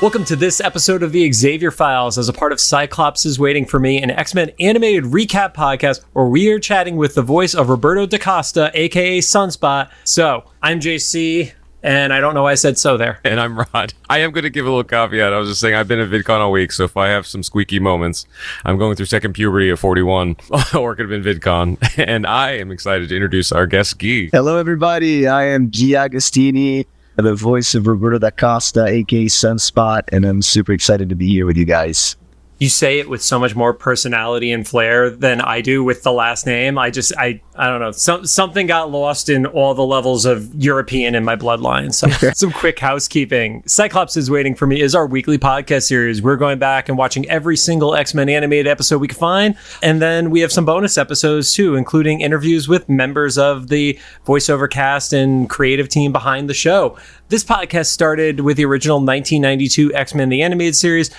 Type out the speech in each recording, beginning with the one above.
Welcome to this episode of the Xavier Files as a part of Cyclops is Waiting for Me, an X-Men animated recap podcast where we are chatting with the voice of Roberto Da Costa, a.k.a. Sunspot. So, I'm JC, and I don't know why I said so there. And I'm Rod. I am going to give a little caveat. I was just saying I've been at VidCon all week, so if I have some squeaky moments, I'm going through second puberty at 41, or it could have been VidCon. And I am excited to introduce our guest, Gui. Hello, everybody. I am Gui Agustini, the voice of Roberto Da Costa, a.k.a. Sunspot, and I'm super excited to be here with you guys. You say it with so much more personality and flair than I do with the last name. I don't know. Something got lost in all the levels of European in my bloodline. So some quick housekeeping. Cyclops is Waiting for Me is our weekly podcast series. We're going back and watching every single X-Men animated episode we can find. And then we have some bonus episodes too, including interviews with members of the voiceover cast and creative team behind the show. This podcast started with the original 1992 X-Men the Animated Series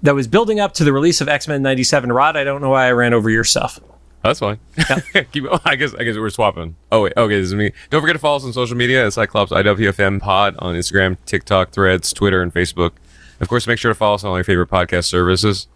that was building up to the release of X-Men 97. Rod, I don't know why I ran over your stuff. That's fine. Yeah. I guess we're swapping. Oh, wait. Okay, this is me. Don't forget to follow us on social media at Cyclops IWFM Pod on Instagram, TikTok, Threads, Twitter, and Facebook. Of course, make sure to follow us on all your favorite podcast services.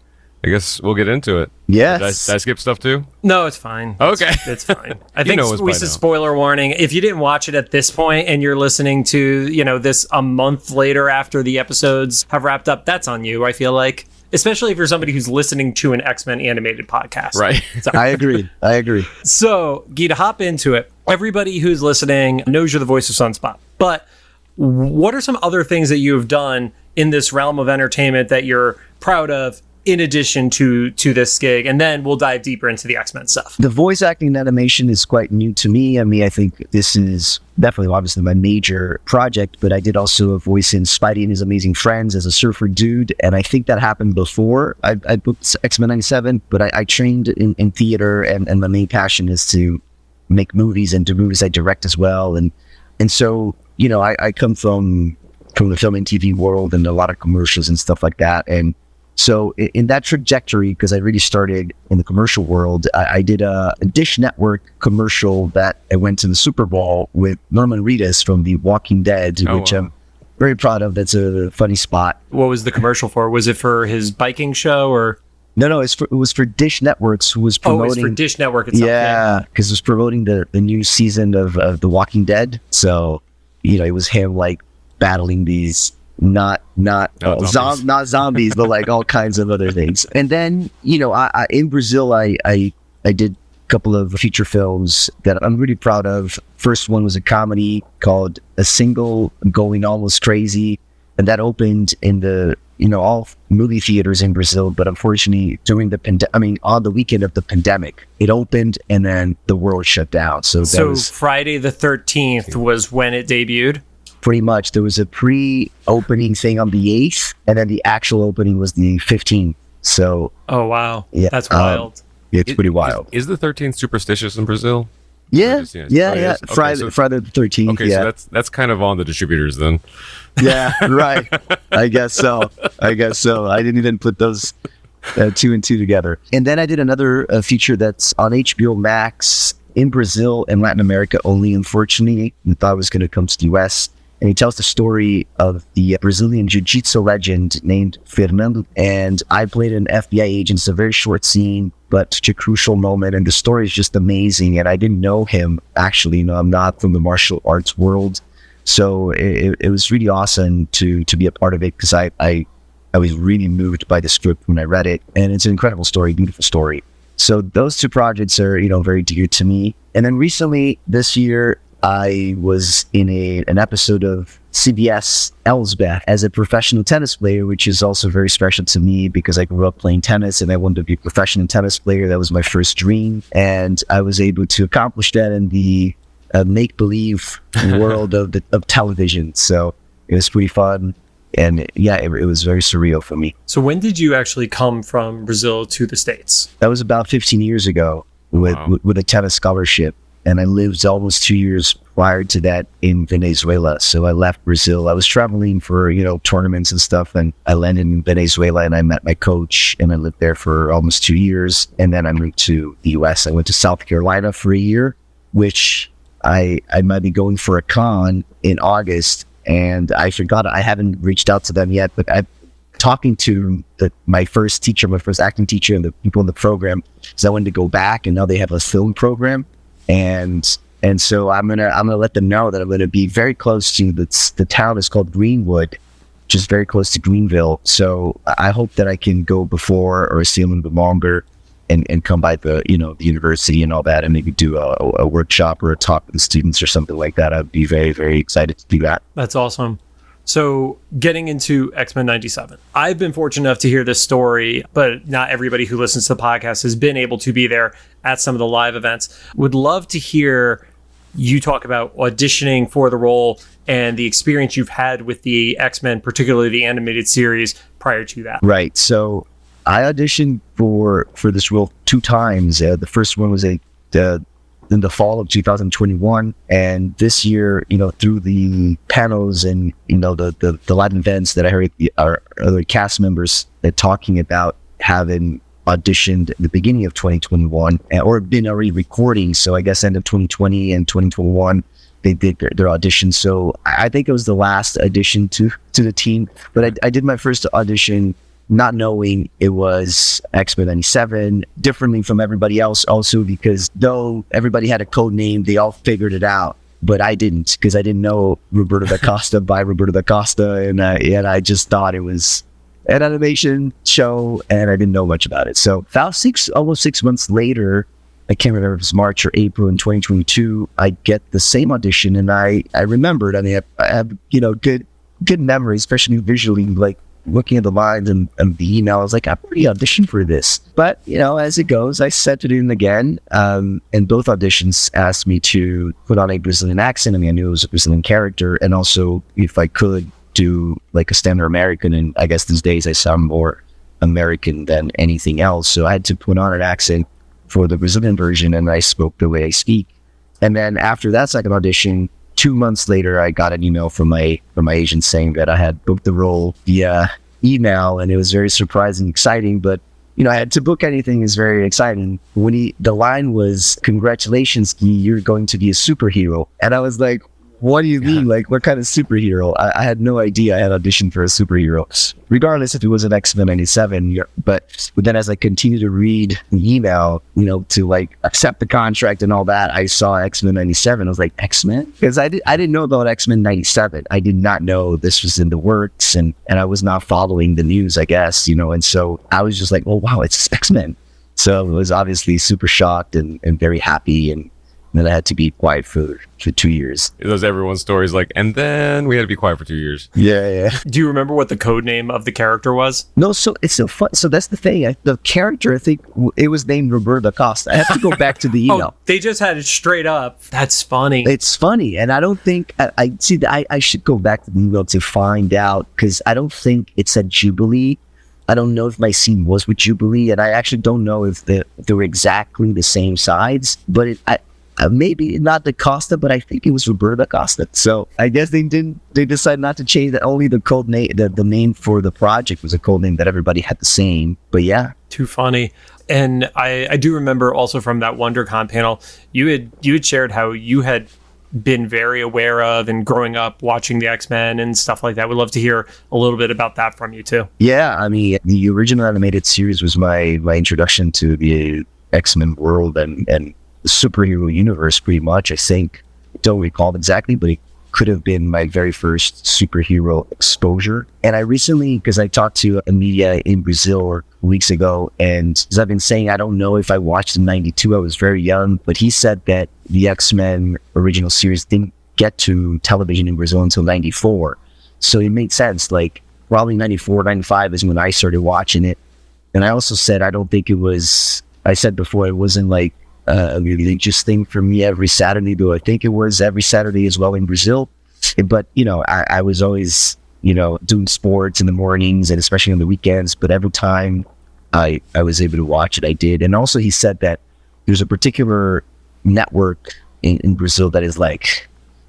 I guess we'll get into it. Yes. Did I skip stuff too? No, it's fine. Okay. It's fine. I think we said spoiler warning. If you didn't watch it at this point and you're listening to, this a month later after the episodes have wrapped up, that's on you, I feel like. Especially if you're somebody who's listening to an X-Men animated podcast. Right. So, I agree. So, Guy, to hop into it, everybody who's listening knows you're the voice of Sunspot. But what are some other things that you have done in this realm of entertainment that you're proud of in addition to this gig? And then we'll dive deeper into the X-Men stuff. The voice acting and animation is quite new to me. I think this is definitely obviously my major project, but I did also a voice in Spidey and His Amazing Friends as a surfer dude. And I think that happened before I booked X-Men 97, but I trained in theater and my main passion is to make movies and do movies I direct as well. And so, I come from the film and TV world and a lot of commercials and stuff like that. And so in that trajectory, because I really started in the commercial world, I did a Dish Network commercial that I went to the Super Bowl with Norman Reedus from The Walking Dead, which I'm very proud of. That's a funny spot. What was the commercial for? Was it for his biking show or? No, it was for Dish Networks, who was promoting. Oh, it was for Dish Network itself. Yeah, because it was promoting the new season of The Walking Dead. So, it was him like battling these not zombies, but like all kinds of other things. And then, I in Brazil, I did a couple of feature films that I'm really proud of. First one was a comedy called A Single Going Almost Crazy. And that opened in the, all movie theaters in Brazil. But unfortunately, during on the weekend of the pandemic, it opened and then the world shut down. So Friday the 13th was when it debuted? Pretty much. There was a pre-opening thing on the 8th, and then the actual opening was the 15th. So. Oh, wow. Yeah, that's wild. It's pretty wild. Is the 13th superstitious in Brazil? Yeah. Yeah. Friday the 13th. Okay, so that's kind of on the distributors then. Yeah, right. I guess so. I didn't even put those two and two together. And then I did another feature that's on HBO Max in Brazil and Latin America only, unfortunately. I thought it was going to come to the US. And he tells the story of the Brazilian jiu-jitsu legend named Fernando. And I played an FBI agent. It's a very short scene, but such a crucial moment. And the story is just amazing. And I didn't know him, actually. I'm not from the martial arts world. So it was really awesome to be a part of it because I was really moved by the script when I read it. And it's an incredible story, beautiful story. So those two projects are, very dear to me. And then recently, this year, I was in an episode of CBS Elsbeth as a professional tennis player, which is also very special to me because I grew up playing tennis and I wanted to be a professional tennis player. That was my first dream. And I was able to accomplish that in the make-believe world of television. So it was pretty fun. And it was very surreal for me. So when did you actually come from Brazil to the States? That was about 15 years ago with a tennis scholarship. And I lived almost 2 years prior to that in Venezuela. So I left Brazil. I was traveling for, tournaments and stuff. And I landed in Venezuela and I met my coach and I lived there for almost 2 years. And then I moved to the US. I went to South Carolina for a year, which I might be going for a con in August. And I forgot, I haven't reached out to them yet, but talking to my first acting teacher, and the people in the program, because I wanted to go back, and now they have a film program, and so I'm gonna let them know that I'm gonna be very close to the town is called Greenwood, just very close to Greenville. So I hope that I can go before or see them a little bit longer, and come by the university and all that, and maybe do a workshop or a talk with the students or something like that. I'd be very, very excited to do that. That's awesome. So getting into X-Men 97, I've been fortunate enough to hear this story, but not everybody who listens to the podcast has been able to be there at some of the live events. Would love to hear you talk about auditioning for the role and the experience you've had with the X-Men, particularly the animated series, prior to that. Right. So I auditioned for this role 2 times. The first one was in the fall of 2021, and this year, through the panels and the live events that I heard our other cast members talking about having auditioned at the beginning of 2021 or been already recording. So I guess end of 2020 and 2021 they did their audition. So I think it was the last audition to the team, but I did my first audition not knowing it was X-Men 97, differently from everybody else also, because though everybody had a code name, they all figured it out, but I didn't, because I didn't know Roberto Da Costa by Roberto Da Costa, and I just thought it was an animation show, and I didn't know much about it. So about almost 6 months later, I can't remember if it was March or April in 2022, I get the same audition, and I remembered, I have good memory, especially visually, like looking at the lines and the email. I was like, I've already auditioned for this. But, as it goes, I sent it in again. And both auditions asked me to put on a Brazilian accent. I knew it was a Brazilian character. And also, if I could do like a standard American. And I guess these days I sound more American than anything else. So I had to put on an accent for the Brazilian version, and I spoke the way I speak. And then after that second audition, 2 months later, I got an email from my agent saying that I had booked the role via email, and it was very surprising, exciting. But I had to book anything is very exciting. When the line was, "Congratulations, Guy, you're going to be a superhero," and I was like, "What do you mean? Like, what kind of superhero?" I had no idea I had auditioned for a superhero, regardless if it was an X-Men 97. But then as I continued to read the email, to like accept the contract and all that, I saw X-Men 97. I was like, X-Men? Because I didn't know about X-Men 97. I did not know this was in the works, and I was not following the news, I guess, and so I was just like, oh, wow, it's X-Men. So I was obviously super shocked and very happy, and then I had to be quiet for 2 years. Those everyone's stories, like, and then we had to be quiet for 2 years. Yeah. Do you remember what the code name of the character was? No, so it's so fun. So that's the thing. The character, I think it was named Roberto Da Costa. I have to go back to the email. They just had it straight up. That's funny. It's funny, and I don't think I should go back to the email to find out, because I don't think it said Jubilee. I don't know if my scene was with Jubilee, and I actually don't know if they were exactly the same sides, but maybe not Da Costa, but I think it was Roberto Da Costa. So I guess they decided not to change that. Only the code name, the name for the project was a code name that everybody had the same. But yeah. Too funny. And I do remember also from that WonderCon panel, you had shared how you had been very aware of and growing up watching the X-Men and stuff like that. We'd love to hear a little bit about that from you too. Yeah, the original animated series was my introduction to the X-Men world and the superhero universe, pretty much. I think, don't recall exactly, but it could have been my very first superhero exposure. And I recently, because I talked to a media in Brazil weeks ago, and as I've been saying, I don't know if I watched in 92, I was very young, but he said that the X-Men original series didn't get to television in Brazil until 94. So it made sense, like probably 94, 95 is when I started watching it. And I also said, I don't think it was, I said before, it wasn't like a religious thing for me every Saturday, though I think it was every Saturday as well in Brazil. But, I was always, doing sports in the mornings and especially on the weekends. But every time I was able to watch it, I did. And also he said that there's a particular network in Brazil that is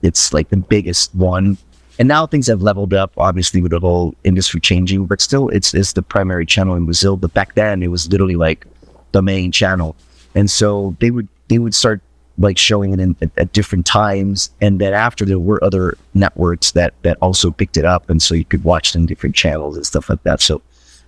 it's like the biggest one. And now things have leveled up, obviously, with the whole industry changing. But still, it's the primary channel in Brazil. But back then, it was literally like the main channel. And so they would start like showing it at different times. And then after, there were other networks that also picked it up, and so you could watch it in different channels and stuff like that. So,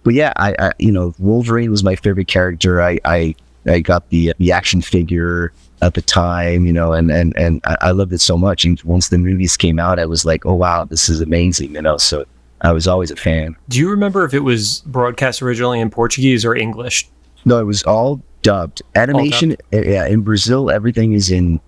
but yeah, I Wolverine was my favorite character. I got the action figure at the time, and I loved it so much. And once the movies came out, I was like, oh wow, this is amazing, So I was always a fan. Do you remember if it was broadcast originally in Portuguese or English? No, it was all dubbed. Animation, yeah. In Brazil, everything is in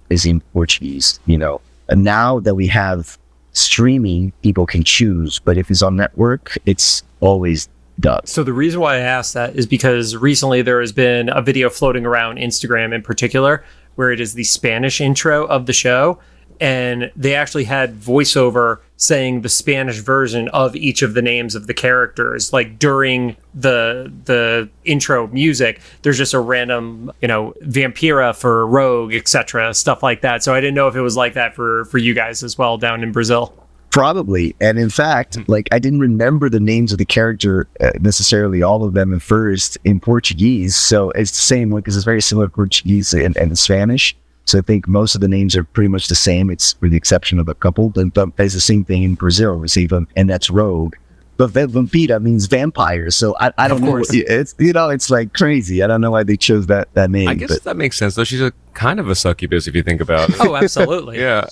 Portuguese. And now that we have streaming, people can choose. But if it's on network, it's always dubbed. So the reason why I asked that is because recently there has been a video floating around Instagram in particular, where it is the Spanish intro of the show, and they actually had voiceover saying the Spanish version of each of the names of the characters. Like during the intro music, there's just a random, Vampira for Rogue, etc., stuff like that. So I didn't know if it was like that for you guys as well down in Brazil. Probably. And in fact, like, I didn't remember the names of the character necessarily, all of them at first in Portuguese. So it's the same one, because it's very similar to Portuguese and Spanish. So I think most of the names are pretty much the same. It's with the exception of a couple. But it's the same thing in Brazil, and that's Rogue. But Vampira means vampire. So I don't know. It's it's like crazy. I don't know why they chose that name. I guess that makes sense, though. She's a kind of a succubus if you think about it. Oh, absolutely. Yeah.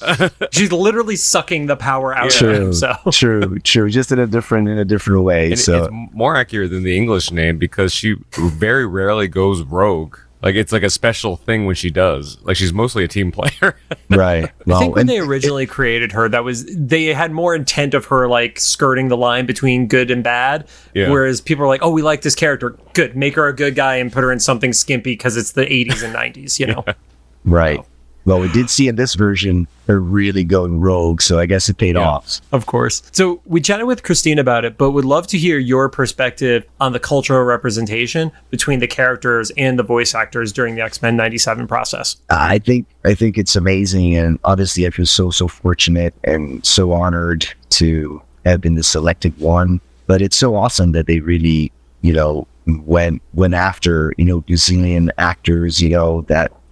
She's literally sucking the power out of him. So. True. Just in a different way. And so it's more accurate than the English name, because she very rarely goes rogue. Like, it's like a special thing when she does. Like, she's mostly a team player. Right. Well, I think when they originally created her, they had more intent of her, like, skirting the line between good and bad. Yeah. Whereas people are like, oh, we like this character. Good. Make her a good guy and put her in something skimpy because it's the 80s and 90s, Yeah. Right. So. Well, we did see in this version her really going rogue, so I guess it paid off. Of course. So we chatted with Christine about it, but would love to hear your perspective on the cultural representation between the characters and the voice actors during the X-Men 97 process. I think it's amazing, and obviously I feel so fortunate and so honored to have been the selected one. But it's so awesome that they really, went after, Brazilian actors,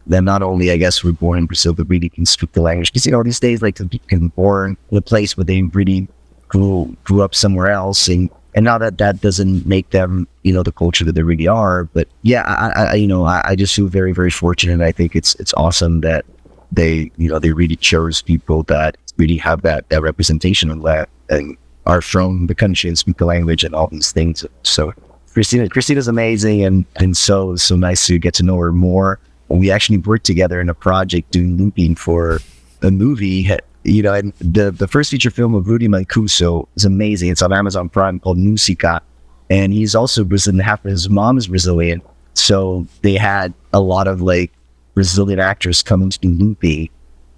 that not only, I guess, were born in Brazil, but really can speak the language. Because, these days, like, people can be born in a place where they really grew up somewhere else. And now that doesn't make them, the culture that they really are. But yeah, I just feel very, very fortunate. I think it's awesome that they really chose people that really have that representation and are from the country and speak the language and all these things. So Christina's amazing, and so nice to get to know her more. We actually worked together in a project doing looping for a movie, and the first feature film of Rudy Mancuso is amazing. It's on Amazon Prime, called Musica, and he's also Brazilian. Half of his mom is Brazilian, so they had a lot of like Brazilian actors coming to do looping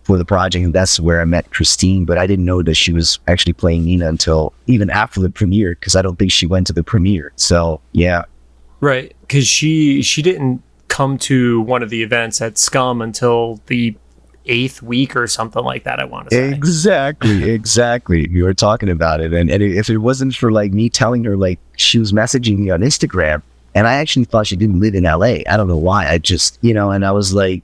for the project, and that's where I met Christine. But I didn't know that she was actually playing Nina until even after the premiere, because I don't think she went to the premiere. So yeah, right, because she didn't come to one of the events at Scum until the 8th week or something like that, I want to say. Exactly. You were talking about it. And if it wasn't for like me telling her, like, she was messaging me on Instagram, and I actually thought she didn't live in LA. I don't know why. I just, and I was like,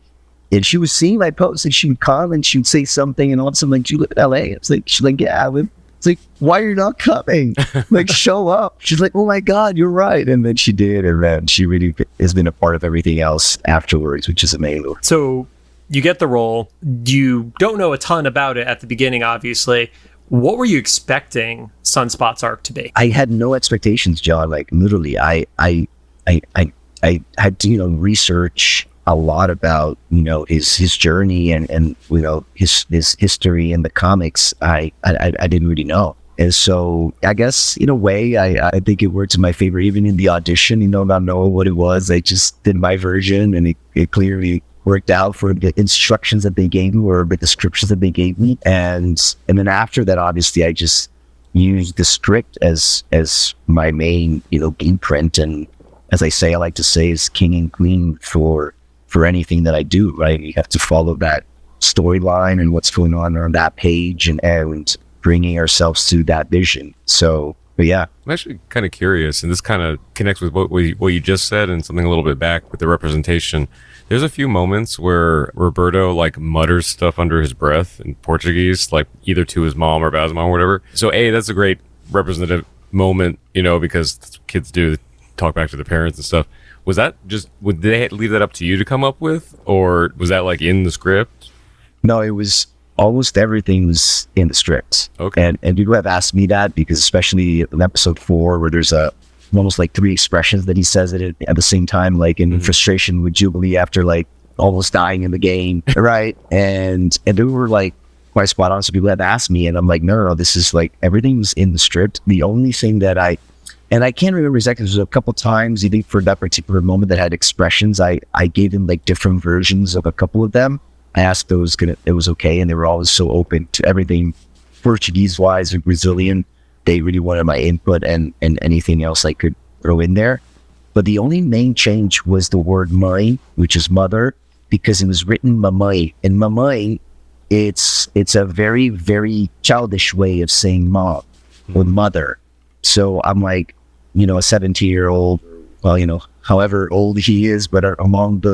and she was seeing my posts, and she would come and she would say something, and all of a sudden, like, do you live in LA? It's like, she's like, yeah, I live. It's like, why are you not coming? Like, show up. She's like, oh my God, you're right. And then she did. And then she really has been a part of everything else afterwards, which is amazing. So you get the role. You don't know a ton about it at the beginning, obviously. What were you expecting Sunspot's arc to be? I had no expectations, John. Like, literally, I had to, research a lot about, his journey and his history in the comics. I didn't really know. And so I guess in a way, I think it worked in my favor, even in the audition, not knowing what it was. I just did my version, and it clearly worked out for the instructions that they gave me, or the descriptions that they gave me. And then after that, obviously, I just used the script as my main, blueprint. And as I say, I like to say, is king and queen for anything that I do, right? You have to follow that storyline and what's going on that page, and bringing ourselves to that vision. So But yeah. I'm actually kind of curious, and this kind of connects with what you just said and something a little bit back with the representation. There's a few moments where Roberto like mutters stuff under his breath in Portuguese, like either to his mom or about his mom or whatever. So that's a great representative moment, because that's what kids do, they talk back to their parents and stuff. Was that would they leave that up to you to come up with, or was that like in the script? No, it was almost everything was in the script. Okay. And people have asked me that because especially in episode 4 where there's almost like 3 expressions that he says it at the same time, like in frustration with Jubilee after like almost dying in the game, right? And they were like quite spot on. So people have asked me, and I'm like, no, this is like everything's in the script. The only thing that I can't remember exactly, there's a couple times, even for that particular moment that had expressions, I gave them like different versions of a couple of them. I asked those it was okay, and they were always so open to everything Portuguese wise or Brazilian. They really wanted my input and anything else I could throw in there. But the only main change was the word mãe, which is mother, because it was written mamãe. And mamãe, it's a very, very childish way of saying mom or mother. So I'm like, a 17-year-old, well, however old he is, but among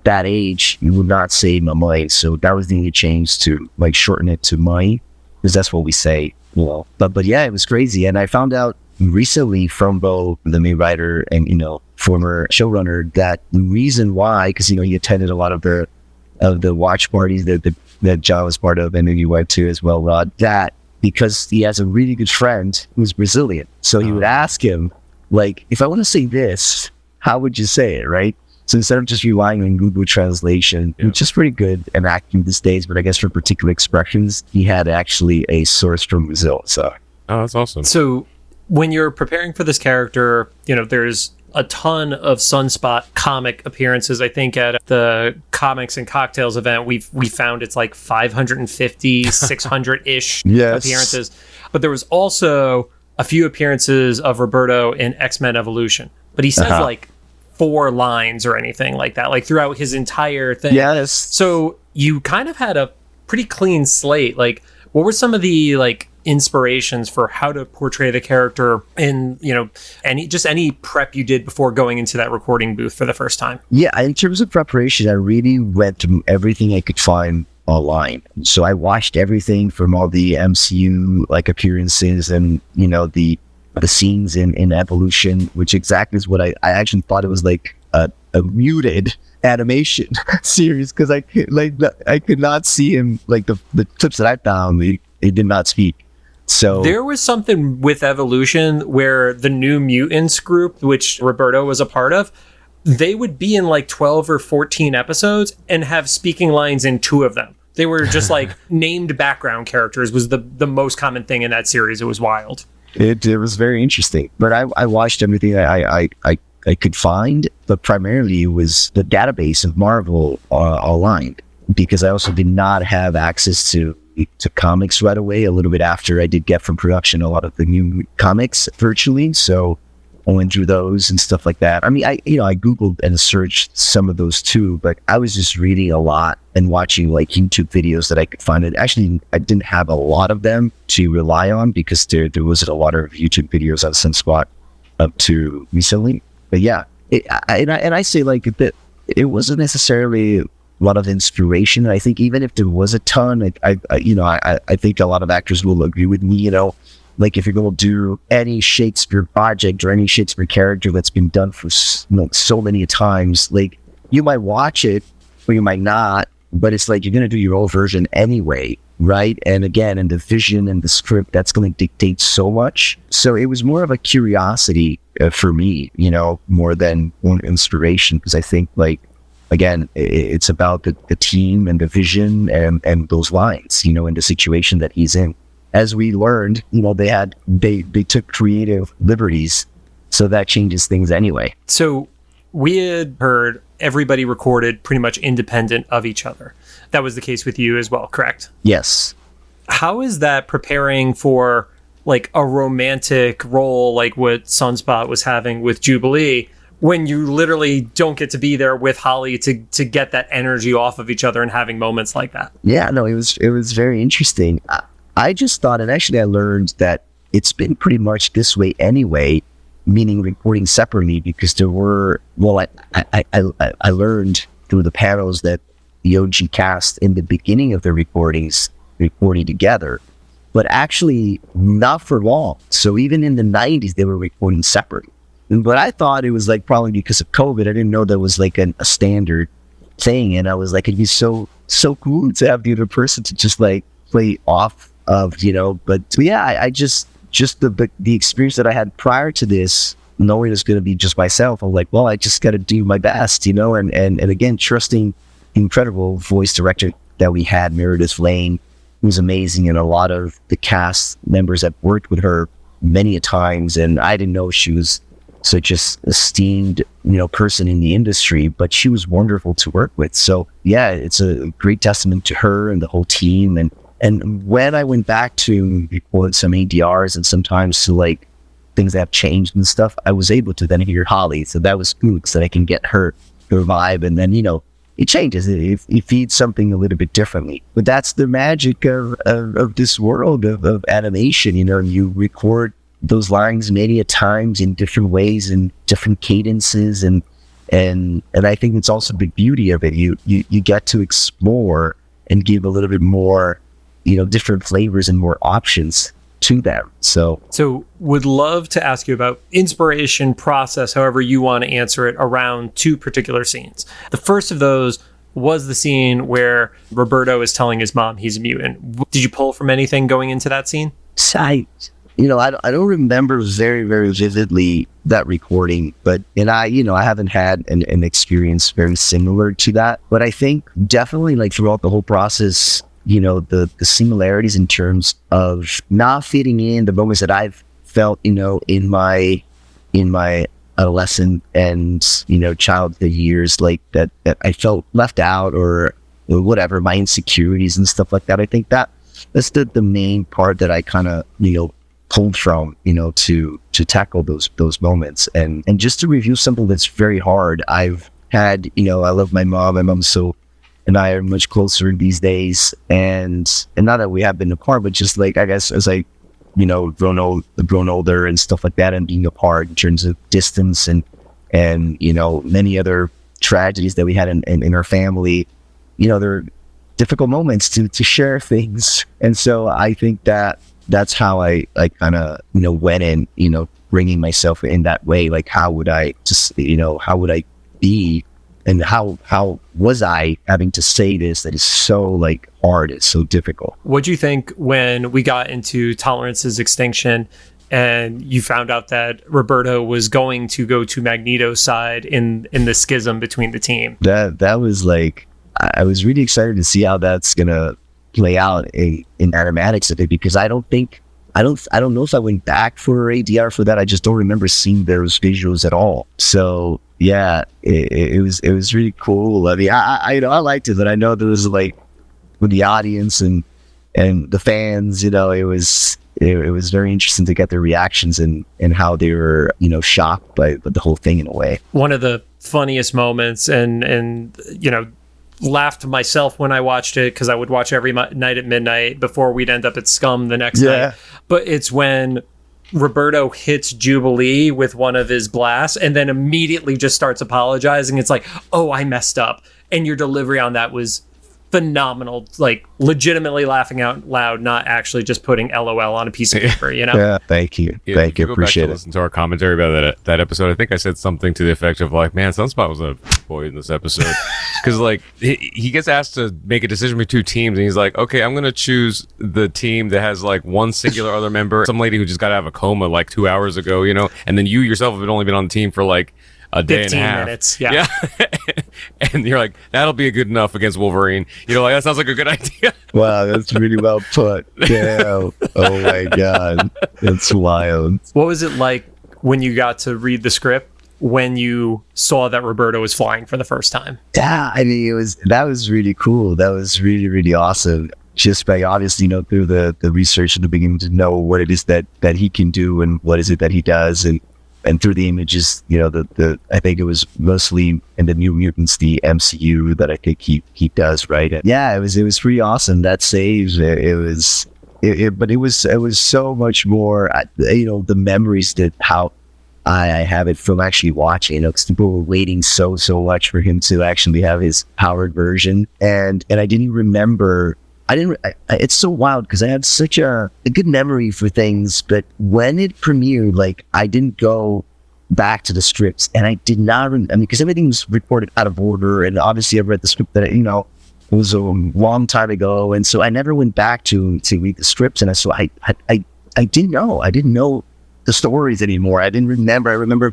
that age, you would not say mamãe. So that was the only change, to like shorten it to mãe, because that's what we say. Well, but yeah, it was crazy. And I found out recently from Bo, the main writer and, former showrunner, that the reason why, because, he attended a lot of the watch parties that John was part of, and then you went to as well, Rod, that because he has a really good friend who's Brazilian. So he would ask him, like, if I want to say this, how would you say it, right? So instead of just relying on Google Translation, which is pretty good and accurate these days, but I guess for particular expressions, he had actually a source from Brazil. So, that's awesome. So when you're preparing for this character, there's a ton of Sunspot comic appearances. I think at the Comics and Cocktails event, we found it's like 550, 600-ish appearances. But there was also a few appearances of Roberto in X-Men Evolution. But he says like 4 lines or anything like that, like throughout his entire thing. Yes. So you kind of had a pretty clean slate. Like, what were some of the like inspirations for how to portray the character in, any prep you did before going into that recording booth for the first time? Yeah, in terms of preparation, I really went through everything I could find online. So I watched everything from all the MCU like appearances and, the scenes in Evolution, which exactly is what I actually thought it was like a muted animation series, because I could not see him, like the clips that I found, he did not speak. So there was something with Evolution where the New Mutants group, which Roberto was a part of, they would be in like 12 or 14 episodes and have speaking lines in 2 of them. They were just like named background characters was the most common thing in that series. It was wild. It was very interesting, but I watched everything I could find, but primarily it was the database of Marvel online, because I also did not have access to comics right away. A little bit after, I did get from production a lot of the new comics virtually, so I went through those and stuff like that. I mean, I Googled and searched some of those too, but I was just reading a lot and watching like YouTube videos that I could find. Actually, I didn't have a lot of them to rely on because there wasn't a lot of YouTube videos on Sunspot up to recently. But yeah, I say like that it wasn't necessarily a lot of inspiration. I think even if there was a ton, I think a lot of actors will agree with me, like if you're going to do any Shakespeare project or any Shakespeare character that's been done for so many times, like you might watch it or you might not, but it's like you're going to do your own version anyway, right? And again, in the vision and the script, that's going to dictate so much. So it was more of a curiosity for me, more than one inspiration, because I think like, again, it's about the team and the vision and those lines, in the situation that he's in. As we learned, they took creative liberties, so that changes things anyway. So we had heard everybody recorded pretty much independent of each other. That was the case with you as well, correct? Yes. How is that preparing for like a romantic role like what Sunspot was having with Jubilee, when you literally don't get to be there with Holly to get that energy off of each other and having moments like that? Yeah, no, it was very interesting. I just thought, and actually I learned that it's been pretty much this way anyway, meaning recording separately, because there were, well, I learned through the panels that the OG cast in the beginning of the recordings recording together, but actually not for long. So even in the 90s, they were recording separately. But I thought it was like probably because of COVID. I didn't know that was like a standard thing. And I was like, it'd be so cool to have the other person to just like play off of, you know. But yeah, I just the experience that I had prior to this, knowing it's going to be just myself, I'm like, well, I just got to do my best, you know. And again, trusting incredible voice director that we had, Meredith Lane, who was amazing, and a lot of the cast members that worked with her many a times. And I didn't know she was such a esteemed, you know, person in the industry, but she was wonderful to work with. So yeah, it's a great testament to her and the whole team. And when I went back to record some ADRs and sometimes to like things that have changed and stuff, I was able to then hear Holly. So that was good, so that I can get her vibe. And then, you know, it changes. It feeds something a little bit differently. But that's the magic of this world of animation. You know, you record those lines many a times in different ways and different cadences, and I think it's also the beauty of it. You get to explore and give a little bit more, you know, different flavors and more options to them. So would love to ask you about inspiration process, however you want to answer it, around two particular scenes. The first of those was the scene where Roberto is telling his mom he's a mutant. Did you pull from anything going into that scene? I don't remember very, very vividly that recording, but I haven't had an experience very similar to that. But I think definitely, like, throughout the whole process, you know, the similarities in terms of not fitting in, the moments that I've felt, you know, in my adolescent and, you know, childhood years, like that I felt left out or whatever, my insecurities and stuff like that. I think that's the main part that I kind of, you know, pulled from, you know, to tackle those moments. And just to review something that's very hard, I've had, you know, I love my mom. My mom and I are much closer these days, and not that we have been apart, but just like, I guess, as I, you know, grown older and stuff like that, and being apart in terms of distance and you know, many other tragedies that we had in our family, you know, there are difficult moments to share things. And so I think that's how I kind of, you know, went in, you know, bringing myself in that way. Like, how would I just, you know, how would I be, and how was I having to say this that is so, like, hard, it's so difficult. What do you think when we got into Tolerance's extinction and you found out that Roberto was going to go to Magneto's side in the schism between the team? That was like, I was really excited to see how that's gonna play out in animatics of it, because I don't know if I went back for ADR for that. I just don't remember seeing those visuals at all. So yeah, it was really cool. I mean, I liked it, but I know there was, like, with the audience and the fans, you know, it was very interesting to get their reactions and how they were, you know, shocked by the whole thing in a way. One of the funniest moments, and you know, laughed myself when I watched it, because I would watch every night at midnight before we'd end up at Scum the next night. But it's when Roberto hits Jubilee with one of his blasts and then immediately just starts apologizing. It's like, oh, I messed up. And your delivery on that was phenomenal, like legitimately laughing out loud, not actually just putting LOL on a piece of paper, you know? Yeah, thank you. Thank you. Appreciate it. Listen to our commentary about that episode. I think I said something to the effect of, like, man, Sunspot was a boy in this episode. Because, like, he gets asked to make a decision between two teams, and he's like, okay, I'm going to choose the team that has, like, one singular other member, some lady who just got out of a coma, like, 2 hours ago, you know? And then you yourself have only been on the team for, like, a day and a half. 15 minutes, yeah. And you're like, that'll be good enough against Wolverine. You know, like, that sounds like a good idea. Wow, that's really well put. Damn. Oh my God. That's wild. What was it like when you got to read the script, when you saw that Roberto was flying for the first time? Yeah, I mean, that was really cool. That was really, really awesome. Just by, obviously, you know, through the research in the beginning, to know what it is that he can do and what is it that he does, and through the images, you know, I think it was mostly in the New Mutants, the MCU, that I think he does, right? And yeah, it was pretty awesome. That save, it but it was so much more, the memories that how I have it from actually watching, because people were waiting so much for him to actually have his powered version. And I didn't remember, it's so wild because I had such a good memory for things, but when it premiered, like I didn't go back to the scripts, and I did not, because everything was recorded out of order, and obviously I read the script that, it was a long time ago, and so I never went back to read the scripts, and so I didn't know the stories anymore. I didn't remember. I remember,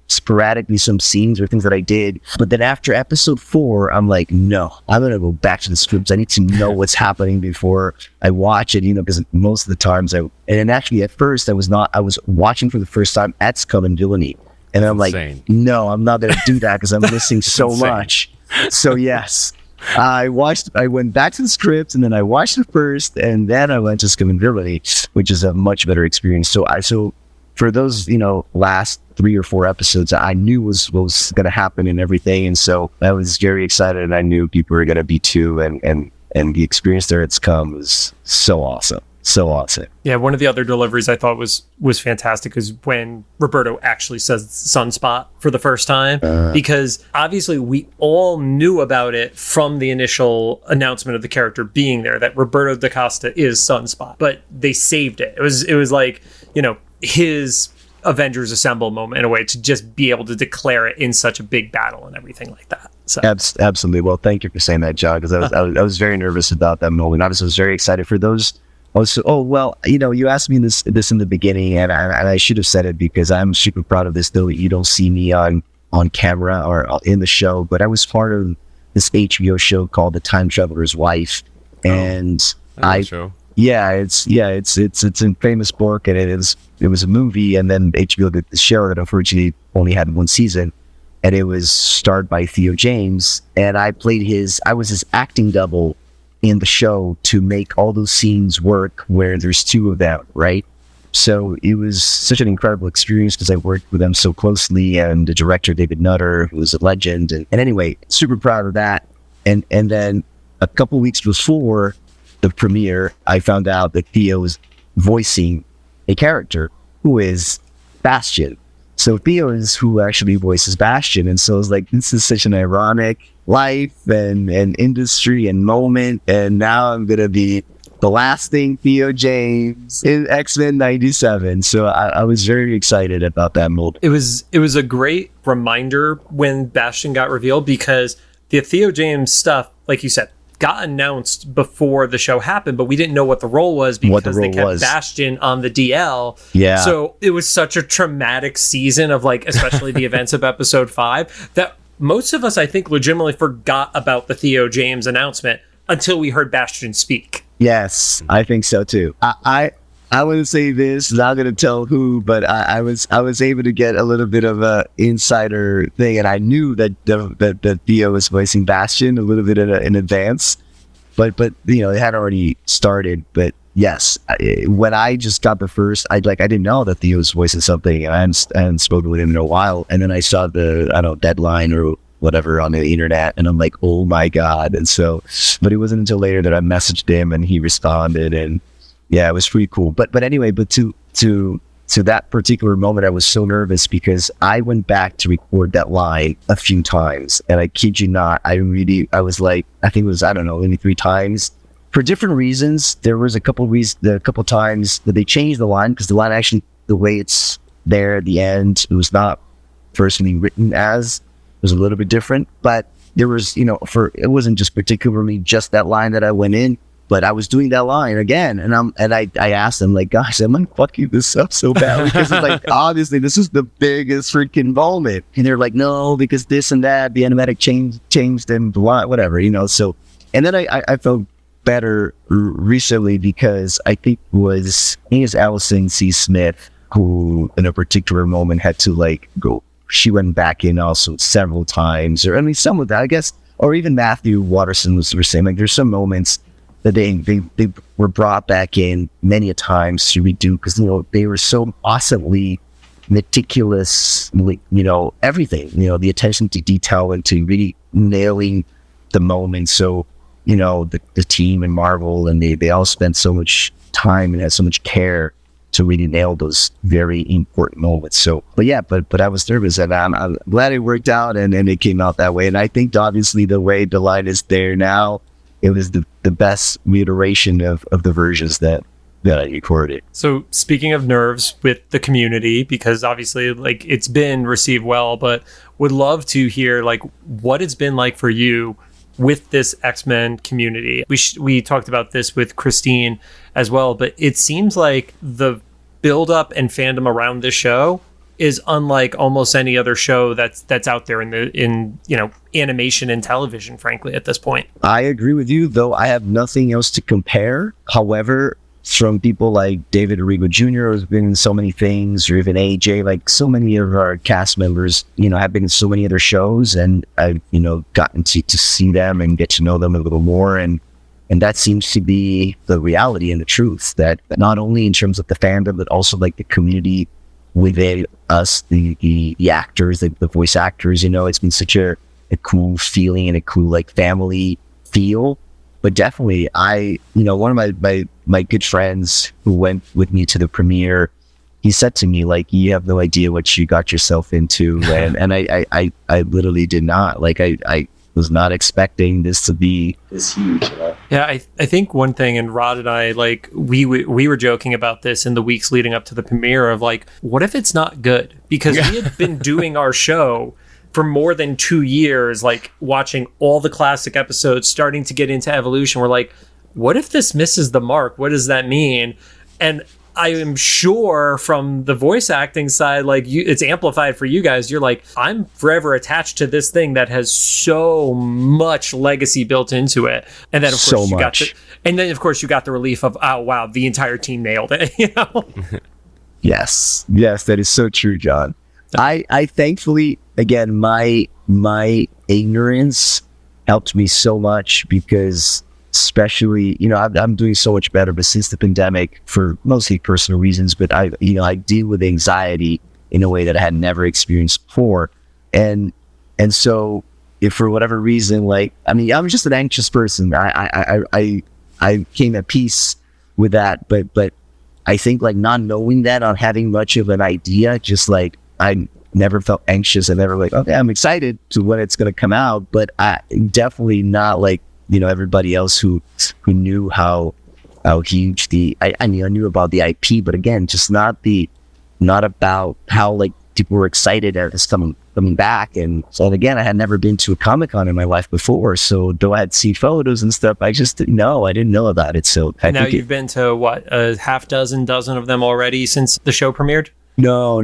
sporadically some scenes or things that I did. But then after episode 4, I'm like, no, I'm going to go back to the scripts. I need to know what's happening before I watch it, because most of the times and actually at first I was watching for the first time at Scum and Villainy. And I'm like, no, I'm not going to do that because I'm missing so much. So yes, I went back to the scripts, and then I watched it first, and then I went to Scum and Villainy, which is a much better experience. So for those, last 3 or 4 episodes, I knew what was going to happen and everything. And so I was very excited, and I knew people were going to be too. And the experience there at Scum was so awesome. So awesome. Yeah, one of the other deliveries I thought was fantastic is when Roberto actually says Sunspot for the first time, because obviously we all knew about it from the initial announcement of the character being there, that Roberto Da Costa is Sunspot, but they saved it. It was like, his Avengers Assemble moment in a way, to just be able to declare it in such a big battle and everything like that. So absolutely. Well, thank you for saying that, John, because I was very nervous about that moment. I was very excited for those. Also, you asked me this in the beginning, and I should have said it because I'm super proud of this, though you don't see me on camera or in the show, but I was part of this HBO show called The Time Traveler's Wife, and it's a famous book, and it was a movie, and then HBO did the show that unfortunately only had 1 season, and it was starred by Theo James, and I was his acting double in the show to make all those scenes work where there's 2 of them, right? So it was such an incredible experience because I worked with them so closely, and the director, David Nutter, who was a legend, and anyway, super proud of that. And then a couple weeks before the premiere, I found out that Theo was voicing a character who is Bastion. So Theo is who actually voices Bastion, and so I was like, this is such an ironic life and industry and moment, and now I'm gonna be the last thing Theo James in X-Men 97. So I was very excited about that moment. It was a great reminder when Bastion got revealed, because the Theo James stuff, like you said, got announced before the show happened, but we didn't know what the role was because they kept Bastion on the DL. Yeah. So it was such a traumatic season of, like, especially the events of episode 5, that most of us, I think, legitimately forgot about the Theo James announcement until we heard Bastion speak. Yes, I think so too. I wouldn't say this, not going to tell who, but I was able to get a little bit of a insider thing, and I knew that Theo was voicing Bastion a little bit in advance, but it had already started. But yes, when I just got the first, I didn't know that Theo was voicing something, and I hadn't spoken with him in a while, and then I saw the deadline or whatever on the internet, and I'm like, oh my god. And so, but it wasn't until later that I messaged him and he responded, and yeah, it was pretty cool. But anyway, to that particular moment, I was so nervous because I went back to record that line a few times, and I kid you not, I was like, I think it was, I don't know, maybe 3 times for different reasons. There was a couple times that they changed the line, because the line actually, the way it's there at the end, it was not personally written as, it was a little bit different, but there was, it wasn't just particularly just that line that I went in, but I was doing that line again, and I asked them, like, guys, am I fucking this up so bad? Because it's like, obviously this is the biggest freaking moment, and they're like, no, because this and that, the animatic changed and blah, whatever, So, and then I felt better recently because I think it was Allison C. Smith who, in a particular moment, had to go. She went back in also several times, or I mean, some of that, I guess, or even Matthew Watterson was saying, there's some moments that they were brought back in many a times to redo, because they were so awesomely meticulous, everything, the attention to detail and to really nailing the moment. So the team in Marvel, and they all spent so much time and had so much care to really nail those very important moments. So, but I was nervous, and I'm glad it worked out, and it came out that way. And I think obviously the way the line is there now, it was the best reiteration of the versions that I recorded. So speaking of nerves with the community, because obviously like it's been received well, but would love to hear like what it's been like for you with this X-Men community. We talked about this with Christine as well, but it seems like the build up and fandom around this show is unlike almost any other show that's out there in animation and television, frankly, at this point. I agree with you, though I have nothing else to compare. However, from people like David Arrigo Jr., who's been in so many things, or even AJ, like so many of our cast members, have been in so many other shows, and I've, gotten to see them and get to know them a little more. And that seems to be the reality and the truth, that not only in terms of the fandom, but also like the community within us, the actors, the voice actors, it's been such a cool feeling and a cool like family feel. But definitely, one of my good friends who went with me to the premiere, he said to me, like, you have no idea what you got yourself into. And I literally did not. Like, I was not expecting this to be this huge. Yeah, I think one thing, and Rod and I, like, we were joking about this in the weeks leading up to the premiere of, like, what if it's not good? Because we had been doing our show for more than 2 years, like watching all the classic episodes, starting to get into Evolution. We're like, what if this misses the mark? What does that mean? And I am sure from the voice acting side, like it's amplified for you guys. You're like, I'm forever attached to this thing that has so much legacy built into it. And then of course you got the relief of, oh wow, the entire team nailed it. Yes, that is so true, John. I thankfully, again, my ignorance helped me so much, because especially, I'm doing so much better, but since the pandemic, for mostly personal reasons, but I deal with anxiety in a way that I had never experienced before. And so if for whatever reason, like, I'm just an anxious person. I came at peace with that, but I think like not knowing that, not having much of an idea, just like, I never felt anxious. I never like, okay, I'm excited to when it's going to come out, but I definitely not like, everybody else who knew how huge I knew about the IP, but again, just not about how like people were excited that it's coming back. And so again, I had never been to a Comic-Con in my life before, so though I had seen photos and stuff, I just didn't know about it. So now you've been to what, a half dozen of them already since the show premiered? No,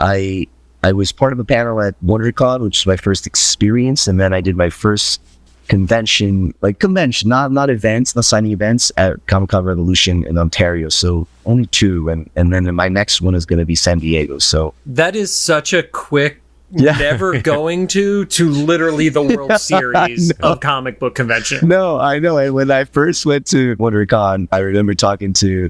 I was part of a panel at WonderCon, which was my first experience, and then I did my first convention, not events, not signing events, at Comic-Con Revolution in Ontario. So only 2, and then my next one is going to be San Diego. So that is such a quick, never going to literally the World Series of comic book convention. No, I know. And when I first went to WonderCon, I remember talking to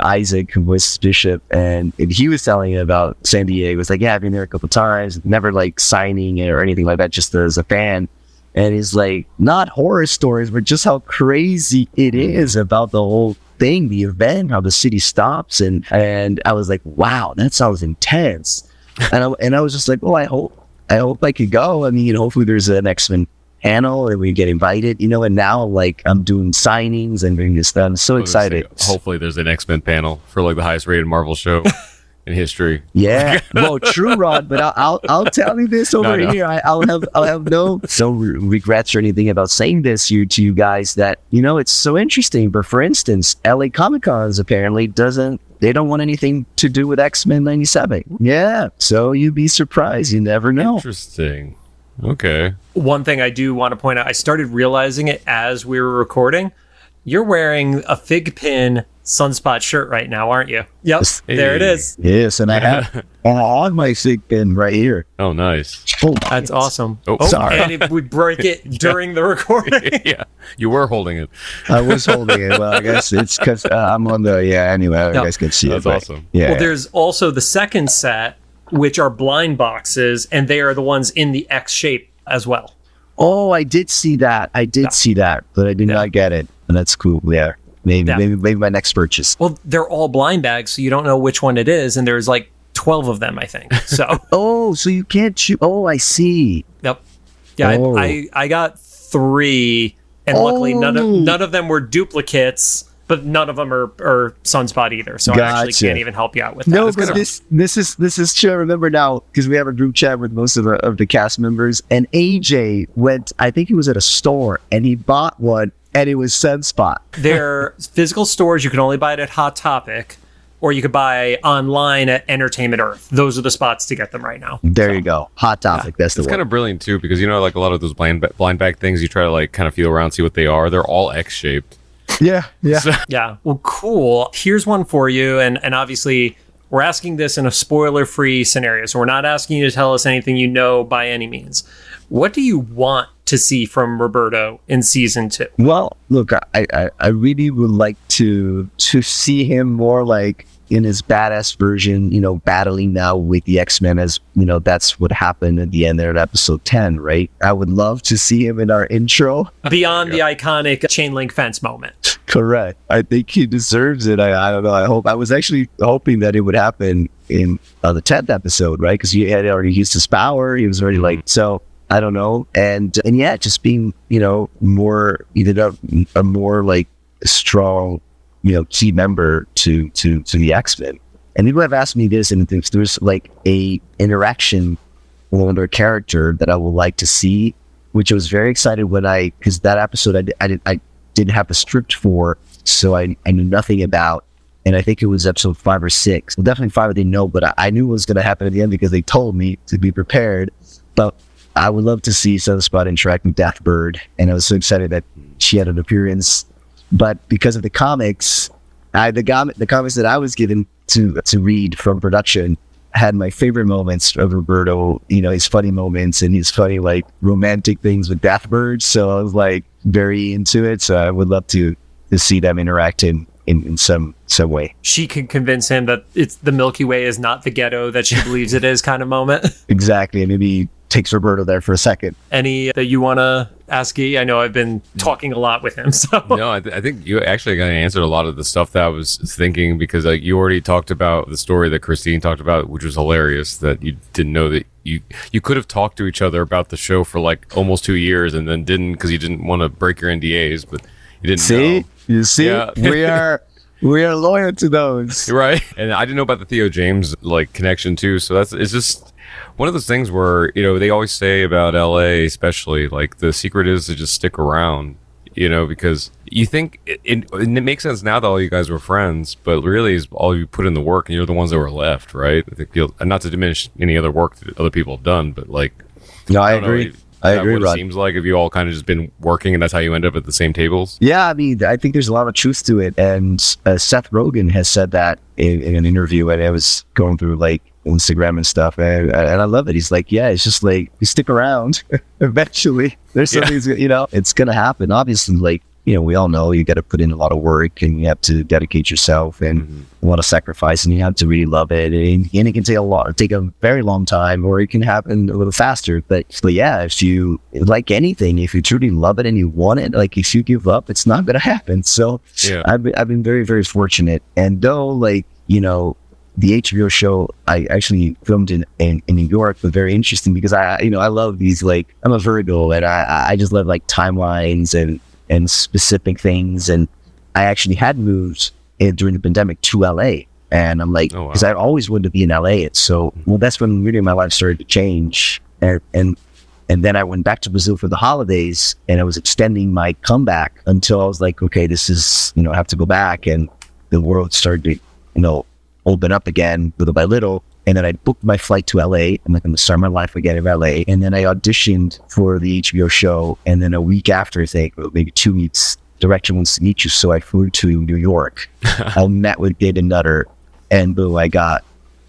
Isaac, who was Bishop, and he was telling me about San Diego. He was like, yeah, I've been there a couple times, never like signing or anything like that, just as a fan. And he's like, not horror stories, but just how crazy it is about the whole thing, the event, how the city stops. And I was like, wow, that sounds intense. And I was just like, well, I hope I could go. Hopefully there's an X-Men panel and we get invited, and now like I'm doing signings and doing this stuff. I'm so excited. Hopefully there's an X-Men panel for like the highest rated Marvel show in history. Yeah, well, true, Rod, but I'll tell you this over here. I'll have no regrets or anything about saying this to you guys, that it's so interesting. But for instance, LA Comic-Cons apparently they don't want anything to do with X-Men 97. Yeah, so you'd be surprised. You never know. Interesting. Okay. One thing I do want to point out, I started realizing it as we were recording. You're wearing a Fig Pin Sunspot shirt right now, aren't you? Yep. Hey. There it is. Yes, and I have my Fig Pin right here. Oh, nice. That's awesome. Oh, sorry. And we break it during the recording. Yeah, you were holding it. I was holding it. Well, I guess it's because I'm on the, anyway, you guys can see That's it. That's awesome. Yeah. Well, there's also the second set, which are blind boxes, and they are the ones in the X shape as well. Oh, I did see that. See that, but I did not get it. And that's cool. Yeah. Maybe my next purchase. Well, they're all blind bags, so you don't know which one it is, and there's like 12 of them, I think. So. Oh, so you can't choose. Oh, I see. Yep. Yeah, I got 3, and luckily none of them were duplicates. But none of them are Sunspot either, so I actually can't even help you out with that. No, but this is true. I remember now because we have a group chat with most of the cast members, and AJ went. I think he was at a store and he bought one, and it was Sunspot. They're physical stores. You can only buy it at Hot Topic, or you could buy online at Entertainment Earth. Those are the spots to get them right now. There you go. Hot Topic. That's the one. It's kind of brilliant too, because like a lot of those blind bag things, you try to like kind of feel around, see what they are. They're all X-shaped. Yeah. Yeah. Well, cool. Here's one for you. And obviously, we're asking this in a spoiler-free scenario. So we're not asking you to tell us anything you know by any means. What do you want to see from Roberto in season 2? Well, look, I really would like to see him more like in his badass version, battling now with the X-Men, as that's what happened at the end there in episode 10, right? I would love to see him in our intro. Beyond the iconic chain link fence moment. Correct. I think he deserves it. I don't know. I was actually hoping that it would happen in the 10th episode, right? Because he had already used his power. He was already so I don't know. And yeah, just being, more, a more like strong, key member to the X-Men. And people have asked me this, and if there's like a interaction with another character that I would like to see, which I was very excited because that episode I didn't have the script for, so I knew nothing about, and I think it was episode 5 or 6. Well, definitely 5 I didn't know, but I knew what was going to happen at the end because they told me to be prepared. But I would love to see Sunspot interact with Deathbird, and I was so excited that she had an appearance. But because of the comics, the comics that I was given to read from production had my favorite moments of Roberto, his funny moments and his funny, like, romantic things with Deathbird. So I was, like, very into it. So I would love to see them interact in some way. She can convince him that it's the Milky Way is not the ghetto that she believes it is kind of moment. Exactly. And maybe takes Roberto there for a second. Any that you want to ask Guy? I know I've been talking a lot with him. So no, I think you actually kind of answered a lot of the stuff that I was thinking, because like you already talked about the story that Christine talked about, which was hilarious, that you didn't know that you could have talked to each other about the show for like almost 2 years and then didn't, because you didn't want to break your NDAs, but you didn't know. You see, yeah. we are loyal to those, right? And I didn't know about the Theo James like connection too. So it's just one of those things where they always say about LA, especially, like the secret is to just stick around, because you think it makes sense now that all you guys were friends, but really is all you put in the work, and you're the ones that were left, right? I think and not to diminish any other work that other people have done, but like, no, I agree. I agree, Rod. It seems like if you all kind of just been working and that's how you end up at the same tables. Yeah, I mean, I think there's a lot of truth to it. And Seth Rogen has said that in an interview, and I was going through like Instagram and stuff, and I love it. He's like, yeah, it's just like, you stick around. Eventually, there's something, it's going to happen. Obviously, like, we all know you got to put in a lot of work, and you have to dedicate yourself, and a lot of sacrifice, and you have to really love it. And it can take a very long time, or it can happen a little faster. But yeah, if you like anything, if you truly love it and you want it, like if you give up, it's not going to happen. So I've been very, very fortunate. And though, like, the HBO show I actually filmed in New York was very interesting, because I love these, like, I'm a Virgo, and I just love like timelines and specific things. And I actually had moved during the pandemic to LA, and I'm like, because I always wanted to be in LA. So, that's when really my life started to change. And then I went back to Brazil for the holidays, and I was extending my comeback until I was like, okay, this is, I have to go back. And the world started to, open up again little by little. And then I booked my flight to LA. I'm like, I'm gonna start my life again in LA. And then I auditioned for the HBO show. And then a week after, maybe 2 weeks, director wants to meet you. So I flew to New York. I met with David Nutter, and boom, I got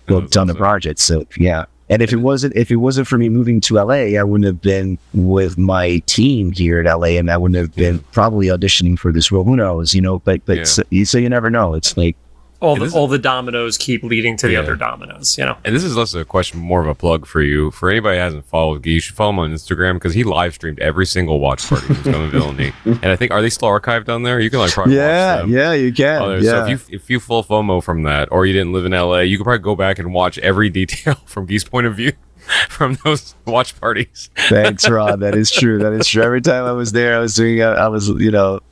booked on the project. So yeah. And if it wasn't for me moving to LA, I wouldn't have been with my team here at LA, and I wouldn't have been probably auditioning for this role. Who knows, but so you never know. It's like, all the dominoes keep leading to the other dominoes, And this is less of a question, more of a plug for you. For anybody who hasn't followed Guy, you should follow him on Instagram because he live streamed every single watch party who's coming to Villainy. And I think, are they still archived on there? You can probably watch them. Yeah, you can. So if you full FOMO from that, or you didn't live in LA, you could probably go back and watch every detail from Guy's point of view from those watch parties. Thanks, Rod. That is true. Every time I was there, I was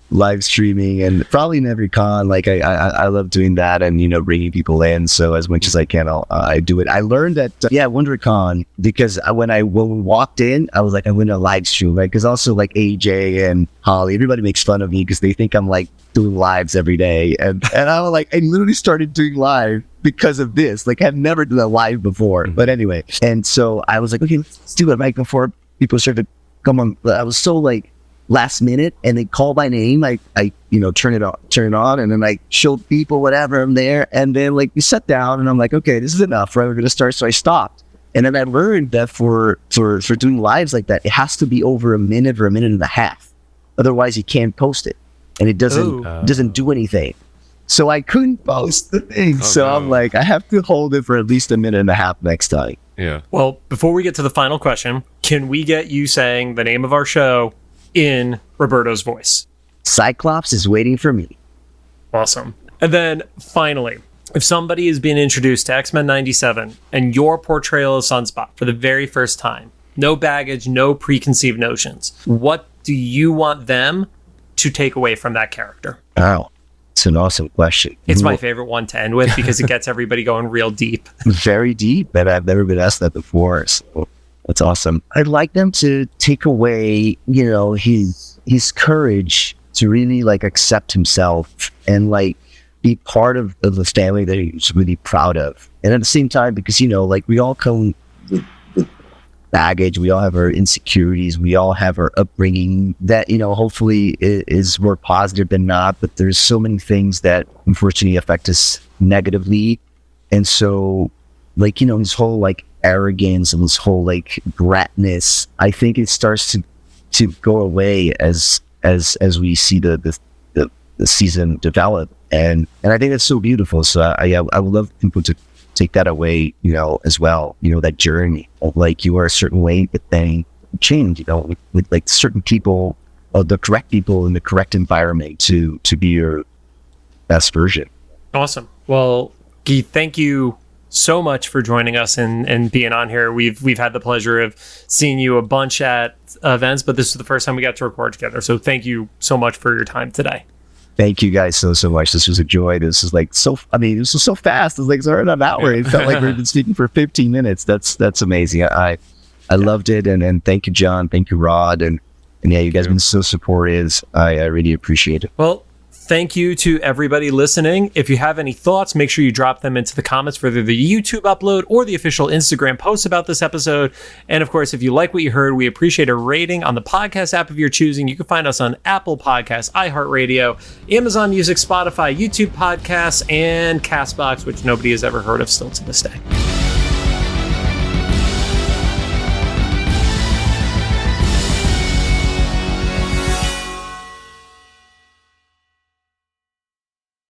live streaming, and probably in every con. Like I love doing that, and bringing people in. So as much as I can, I do it. I learned that WonderCon, because when we walked in, I was like, I'm going to live stream, right? Because also like AJ and Holly, everybody makes fun of me because they think I'm like doing lives every day, and I was like, I literally started doing live because of this. Like, I've never done a live before, but anyway. And so I was like, okay, let's do it, right? Before people started to come on. I was so like last minute, and they called my name. I turn it on, and then I showed people whatever, I'm there, and then like we sat down, and I'm like, okay, this is enough, right? We're gonna start. So I stopped, and then I learned that for doing lives like that, it has to be over a minute or a minute and a half, otherwise you can't post it, and it doesn't do anything. So I couldn't post the thing. I'm like, I have to hold it for at least a minute and a half next time. Yeah. Well, before we get to the final question, can we get you saying the name of our show in Roberto's voice? Cyclops is waiting for me. Awesome. And then finally, if somebody is being introduced to X-Men 97 and your portrayal of Sunspot for the very first time, no baggage, no preconceived notions, what do you want them to take away from that character? Wow. It's an awesome question. It's my favorite one to end with because it gets everybody going real deep. Very deep, and I've never been asked that before. So that's awesome. I'd like them to take away, his courage to really like accept himself and like be part of the family that he's really proud of. And at the same time, because we all come with baggage, we all have our insecurities, we all have our upbringing that hopefully is more positive than not, but there's so many things that unfortunately affect us negatively. And so his whole like arrogance and his whole like bratness, I think it starts to go away as we see the season develop, and I think that's so beautiful. So I would love people to take that away, as well, that journey of like, you are a certain way, but then change, with like certain people, the correct people in the correct environment to be your best version. Awesome. Well, Guy, thank you so much for joining us and being on here. We've had the pleasure of seeing you a bunch at events, but this is the first time we got to record together. So thank you so much for your time today. Thank you guys so much. This was a joy. This is like this was so fast. It was like already an hour. It felt like we've been speaking for 15 minutes. That's amazing. I loved it. And thank you, John. Thank you, Rod. And yeah, you guys have been so supportive. I really appreciate it. Well, thank you to everybody listening. If you have any thoughts, make sure you drop them into the comments for either the YouTube upload or the official Instagram post about this episode. And of course, if you like what you heard, we appreciate a rating on the podcast app of your choosing. You can find us on Apple Podcasts, iHeartRadio, Amazon Music, Spotify, YouTube Podcasts, and CastBox, which nobody has ever heard of still to this day.